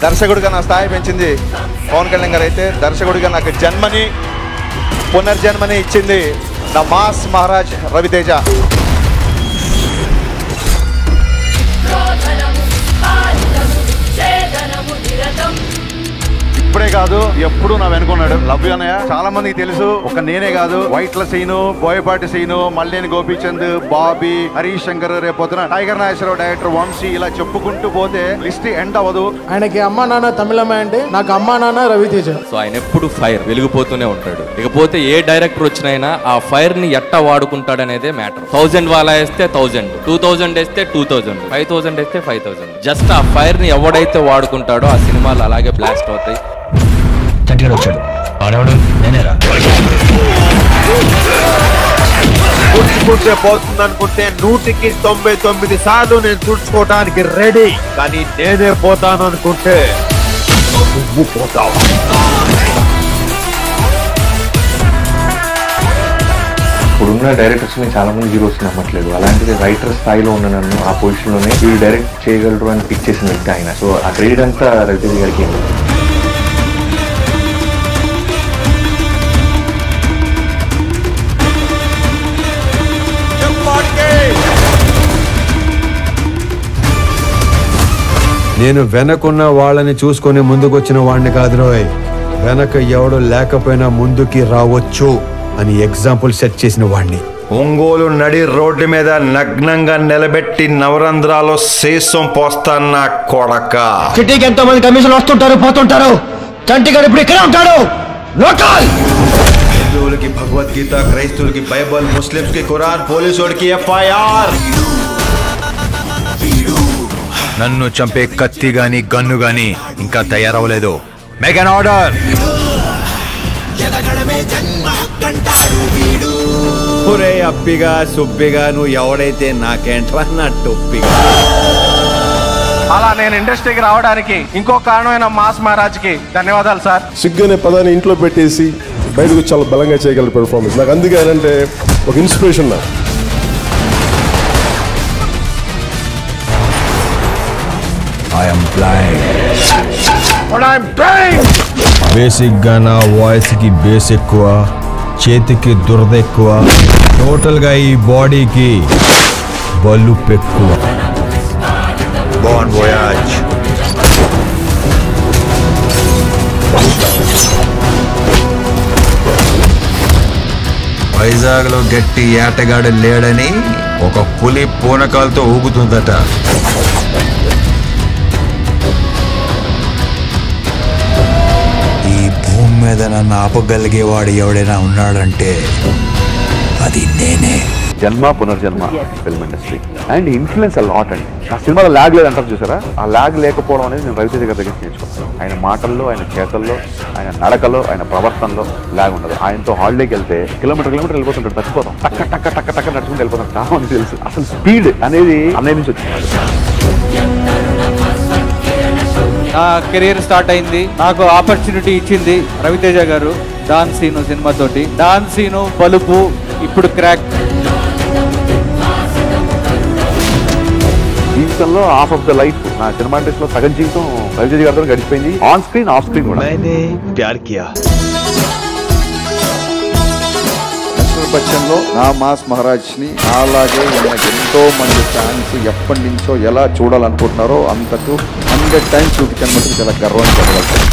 దర్శకుడిగా నా స్థాయి పెంచింది పవన్ కళ్యాణ్ గారు అయితే, దర్శకుడిగా నాకు జన్మని పునర్జన్మని ఇచ్చింది నా మాస్ మహారాజ్ రవితేజ. ఇప్పుడే కాదు ఎప్పుడు నా వెనుకున్నాడు. లవ్ యూ అన్నయ్య. చాలా మందికి తెలుసు, ఒక నేనే కాదు, వైట్ల సీను, బోయపాటి సీను, మల్లేని గోపీచంద్, బాబీ, హరీష్ శంకర్, రేపొద్దున టైగర్ నాగేశ్వరరావు, డైరెక్టర్ వంశీ, ఇలా చెప్పుకుంటూ పోతే లిస్ట్ ఎండ్ అవ్వదు. ఆయనకి అమ్మా నాన్న తమిళమ్మ అంటే నాకు అమ్మా నాన్న రవితేజ. సో ఆయన ఎప్పుడు ఫైర్ వెలిగిపోతూనే ఉంటాడు. ఇకపోతే ఏ డైరెక్టర్ వచ్చినైనా ఆ ఫైర్ ని ఎట్టా వాడుకుంటాడు అనేదే మ్యాటర్. 1000 వాళ్ళ వేస్తే 1000, 2000 వేస్తే 2000, 5000 వేస్తే 5000. జస్ట్ ఆ ఫైర్ ని ఎవడైతే వాడుకుంటాడో ఆ సినిమాలు అలాగే బ్లాస్ట్ అవుతాయి. చంటిగాడు వచ్చాడు, ఆడవాడు నేనేరా. తుడుచుకుంటే పోతుంది అనుకుంటే 100కి 99 సార్లు నేను తుడుచుకోవడానికి రెడీ. కానీ నేనే పోతాను అనుకుంటే నువ్వు పోతావు. ఇప్పుడున్న డైరెక్టర్స్ ని చాలా మంది హీరోస్ నమ్మట్లేదు. అలాంటిది రైటర్ స్థాయిలో ఉన్న నన్ను ఆ పొజిషన్ లోనే వీళ్ళు డైరెక్ట్ చేయగలరు అని పిక్ చేసిన వ్యక్తి ఆయన. సో ఆ క్రెడిట్ అంతా రవితేజ గారికి. నేను వెనకున్న వాళ్ళని చూసుకొని ముందుకొచ్చిన వాడిని కాదు రోయ్, వెనక ఎవడు లేకపోయినా ముందుకి రావచ్చు అని ఎగ్జాంపుల్ సెట్ చేసిన వాడిని. ఒంగోలు నడి రోడ్డు మీద నగ్నంగా నిలబెట్టి నవరంధ్రాలో శేషం పోస్తాన్న కొడక. సిటీకి ఎంతో మంది కమిషన్ వస్తుంటారు పోతుంటారు, చంటిగాడు ఇప్పుడు ఇక్కడ ఉంటాడు. లోకల్ హిందువులకి భగవద్గీత, క్రైస్తవులకి బైబల్, ముస్లింస్ కి ఖురాన్, పోలీసుడికి FIR. నన్ను చంపే కత్తి గాని గన్ను గాని ఇంకా తయారవలేదు. Make an order. ఒరే అప్పిగా సుబ్బిగా నువ్వు ఎవడైతే నాకేంట్రా నా టొప్పిగా. అలా నేను ఇండస్ట్రీకి రావడానికి ఇంకో కారణమైన మాస్ మహారాజ్కి ధన్యవాదాలు సార్. సిగ్గు అనే పదాన్ని ఇంట్లో పెట్టేసి బయటకు చాలా బలంగా చేయగల పెర్ఫార్మెన్స్ నాకు. అందుకే అంటే ఒక ఇన్స్పిరేషన్ నాకు. బేసిక్ గా నా వాయిస్ కి బేస్ ఎక్కువ, చేతికి దురద ఎక్కువ, టోటల్ గా ఈ బాడీకి బలుపు ఎక్కువ. బోన్ వోయాజ్. వైజాగ్ లో గట్టి ఏటగాడు లేడని ఒక పులి పూనకాలతో ఊగుతుందట. ఈ భూమి మీద నన్ను ఆపగలిగేవాడు ఎవడైనా ఉన్నాడంటే అది నేనే. జన్మ పునర్జన్మ film industry and influence a lot అండి. నా సినిమాలో ల్యాగ్ లేదు అంటారు చూసారా, ఆ ల్యాగ్ లేకపోవడం అనేది నేను రవితేజ గారి దగ్గర నేర్చుకున్నాను. ఆయన మాటల్లో, ఆయన చేతల్లో, ఆయన నడకలో, ఆయన ప్రవర్తనలో ల్యాగ్ ఉండదు. ఆయనతో హాలిడేకి వెళ్తే కిలోమీటర్ వెళ్ళిపోతుంటాడు, చచ్చిపోతాం. టక్క టక్క టక్క టక్క నడుచుకుంటూ వెళ్ళిపోతాం. చాలా మంది తెలుసు అసలు స్పీడ్ అనేది అన్నయ్య నుంచి వచ్చింది. నా కెరీర్ స్టార్ట్ అయింది, నాకు ఆపర్చునిటీ ఇచ్చింది రవితేజ గారు. డాన్ సీను సినిమాతోటి, డాన్ సీను, బలుపు, ఇప్పుడు క్రాక్. జీవితంలో హాఫ్ ఆఫ్ ద లైఫ్, నా సినిమా ఇండస్ట్రీలో సగం జీవితం రవితేజ గారితో గడిచిపోయింది. ఆన్ స్క్రీన్, ఆఫ్ స్క్రీన్ కూడా. పక్షంలో నా మాస్ మహారాజ్ ని అలాగే ఎంతో మంది ఫ్యాన్స్ ఎప్పటి నుంచో ఎలా చూడాలనుకుంటున్నారో అంతకు 100 times చూపించడం మటుకు చాలా గర్వంగా చెప్పగలుగుతాను.